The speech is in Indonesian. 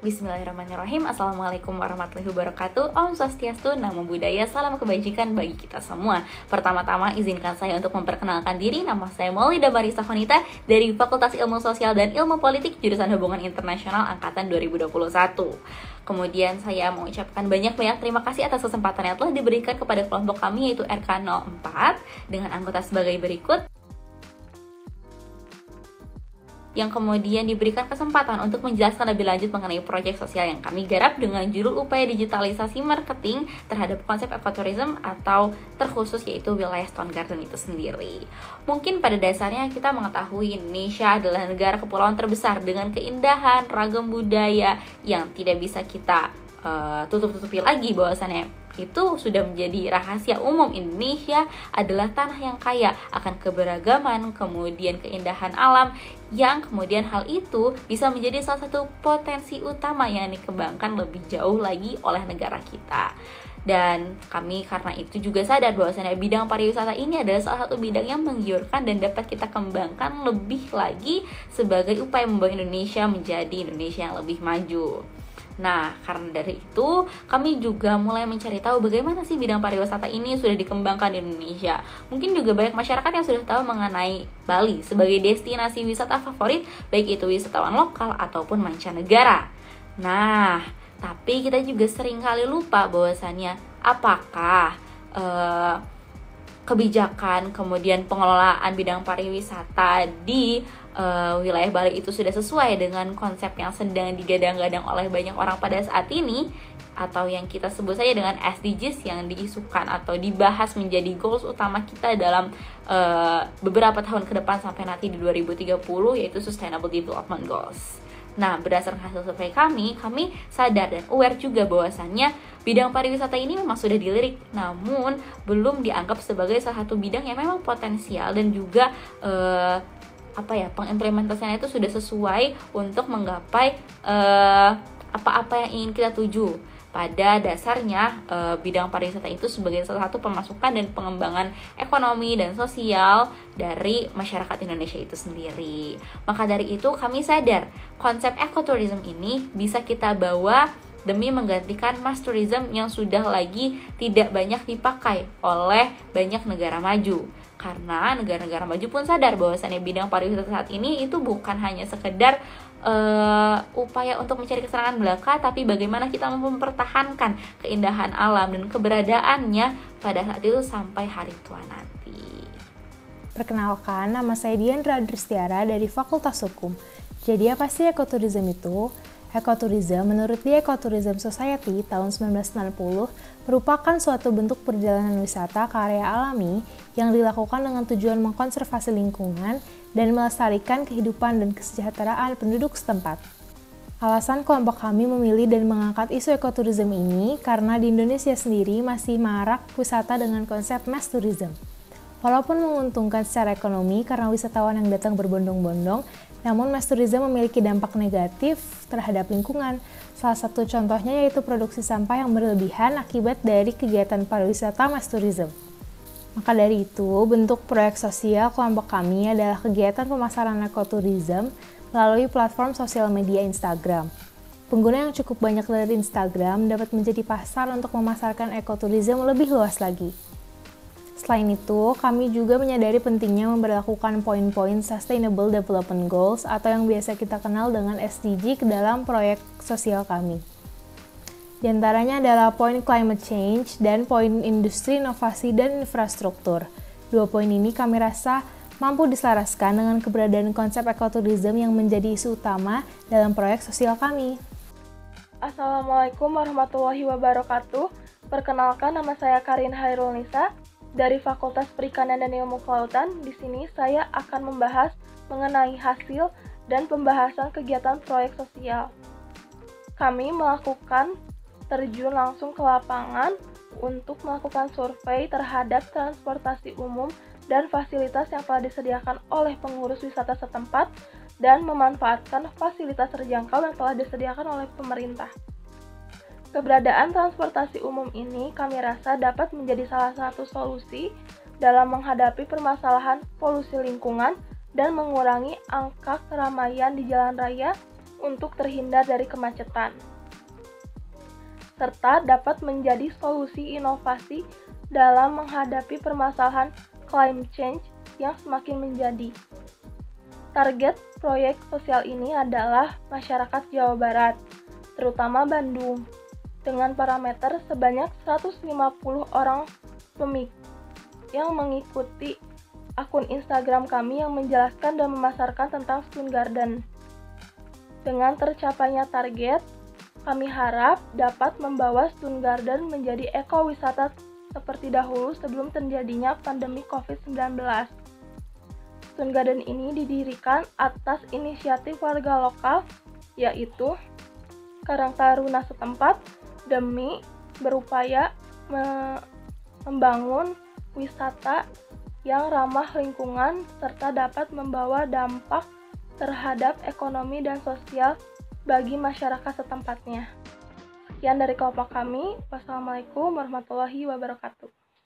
Bismillahirrahmanirrahim. Assalamualaikum warahmatullahi wabarakatuh. Om Swastiastu, Namo Buddhaya, salam kebajikan bagi kita semua. Pertama-tama izinkan saya untuk memperkenalkan diri. Nama saya Maulida Marisa Khonita dari Fakultas Ilmu Sosial dan Ilmu Politik jurusan Hubungan Internasional angkatan 2021. Kemudian saya mengucapkan banyak-banyak terima kasih atas kesempatan yang telah diberikan kepada kelompok kami yaitu RK04 dengan anggota sebagai berikut, yang kemudian diberikan kesempatan untuk menjelaskan lebih lanjut mengenai proyek sosial yang kami garap dengan judul upaya digitalisasi marketing terhadap konsep ekotourism atau terkhusus yaitu wilayah Stone Garden itu sendiri. Mungkin pada dasarnya kita mengetahui Indonesia adalah negara kepulauan terbesar dengan keindahan, ragam budaya yang tidak bisa kita tutup-tutupi lagi. Bahwasannya itu sudah menjadi rahasia umum, Indonesia adalah tanah yang kaya akan keberagaman, kemudian keindahan alam, yang kemudian hal itu bisa menjadi salah satu potensi utama yang dikembangkan lebih jauh lagi oleh negara kita. Dan kami karena itu juga sadar bahwasanya bidang pariwisata ini adalah salah satu bidang yang menggiurkan dan dapat kita kembangkan lebih lagi sebagai upaya membawa Indonesia menjadi Indonesia yang lebih maju. Nah, karena dari itu, kami juga mulai mencari tahu bagaimana sih bidang pariwisata ini sudah dikembangkan di Indonesia. Mungkin juga banyak masyarakat yang sudah tahu mengenai Bali sebagai destinasi wisata favorit, baik itu wisatawan lokal ataupun mancanegara. Nah, tapi kita juga sering kali lupa bahwasannya apakah kebijakan kemudian pengelolaan bidang pariwisata di wilayah Bali itu sudah sesuai dengan konsep yang sedang digadang-gadang oleh banyak orang pada saat ini, atau yang kita sebut saja dengan SDGs yang diisukan atau dibahas menjadi goals utama kita dalam beberapa tahun ke depan sampai nanti di 2030, yaitu Sustainable Development Goals. Nah, berdasarkan hasil survei kami sadar dan aware juga bahwasannya bidang pariwisata ini memang sudah dilirik, namun belum dianggap sebagai salah satu bidang yang memang potensial dan juga pengimplementasiannya itu sudah sesuai untuk menggapai apa-apa yang ingin kita tuju. Pada dasarnya bidang pariwisata itu sebagai salah satu pemasukan dan pengembangan ekonomi dan sosial dari masyarakat Indonesia itu sendiri. Maka dari itu kami sadar konsep ekotourism ini bisa kita bawa demi menggantikan mass tourism yang sudah lagi tidak banyak dipakai oleh banyak negara maju. Karena negara-negara maju pun sadar bahwasannya bidang pariwisata saat ini itu bukan hanya sekedar upaya untuk mencari kesenangan belaka, tapi bagaimana kita mempertahankan keindahan alam dan keberadaannya pada saat itu sampai hari tua nanti. Perkenalkan, nama saya Diandra Dristiara dari Fakultas Hukum. Jadi apa sih ekotourism itu? Ekotourism menurut The Ecotourism Society tahun 1990 merupakan suatu bentuk perjalanan wisata ke area alami yang dilakukan dengan tujuan mengkonservasi lingkungan dan melestarikan kehidupan dan kesejahteraan penduduk setempat. Alasan kelompok kami memilih dan mengangkat isu ekotourism ini karena di Indonesia sendiri masih marak wisata dengan konsep mass tourism. Walaupun menguntungkan secara ekonomi karena wisatawan yang datang berbondong-bondong, namun mass tourism memiliki dampak negatif terhadap lingkungan. Salah satu contohnya yaitu produksi sampah yang berlebihan akibat dari kegiatan pariwisata mass tourism. Maka dari itu, bentuk proyek sosial kelompok kami adalah kegiatan pemasaran ekotourism melalui platform sosial media Instagram. Pengguna yang cukup banyak dari Instagram dapat menjadi pasar untuk memasarkan ekotourism lebih luas lagi. Selain itu, kami juga menyadari pentingnya memberlakukan poin-poin Sustainable Development Goals atau yang biasa kita kenal dengan SDG ke dalam proyek sosial kami. Di antaranya adalah poin climate change dan poin industri, inovasi, dan infrastruktur. Dua poin ini kami rasa mampu diselaraskan dengan keberadaan konsep ekotourism yang menjadi isu utama dalam proyek sosial kami. Assalamualaikum warahmatullahi wabarakatuh. Perkenalkan, nama saya Karin Hairul Nisa dari Fakultas Perikanan dan Ilmu Kelautan. Di sini saya akan membahas mengenai hasil dan pembahasan kegiatan proyek sosial. Kami melakukan terjun langsung ke lapangan untuk melakukan survei terhadap transportasi umum dan fasilitas yang telah disediakan oleh pengurus wisata setempat dan memanfaatkan fasilitas terjangkau yang telah disediakan oleh pemerintah. Keberadaan transportasi umum ini kami rasa dapat menjadi salah satu solusi dalam menghadapi permasalahan polusi lingkungan dan mengurangi angka keramaian di jalan raya untuk terhindar dari kemacetan, serta dapat menjadi solusi inovasi dalam menghadapi permasalahan climate change yang semakin menjadi. Target proyek sosial ini adalah masyarakat Jawa Barat, terutama Bandung, dengan parameter sebanyak 150 orang yang mengikuti akun Instagram kami yang menjelaskan dan memasarkan tentang Stone Garden. Dengan tercapainya target, kami harap dapat membawa Stone Garden menjadi ekowisata seperti dahulu sebelum terjadinya pandemi COVID-19. Stone Garden ini didirikan atas inisiatif warga lokal, yaitu Karang Taruna setempat, demi berupaya membangun wisata yang ramah lingkungan serta dapat membawa dampak terhadap ekonomi dan sosial bagi masyarakat setempatnya. Sekian dari kelompok kami. Wassalamualaikum warahmatullahi wabarakatuh.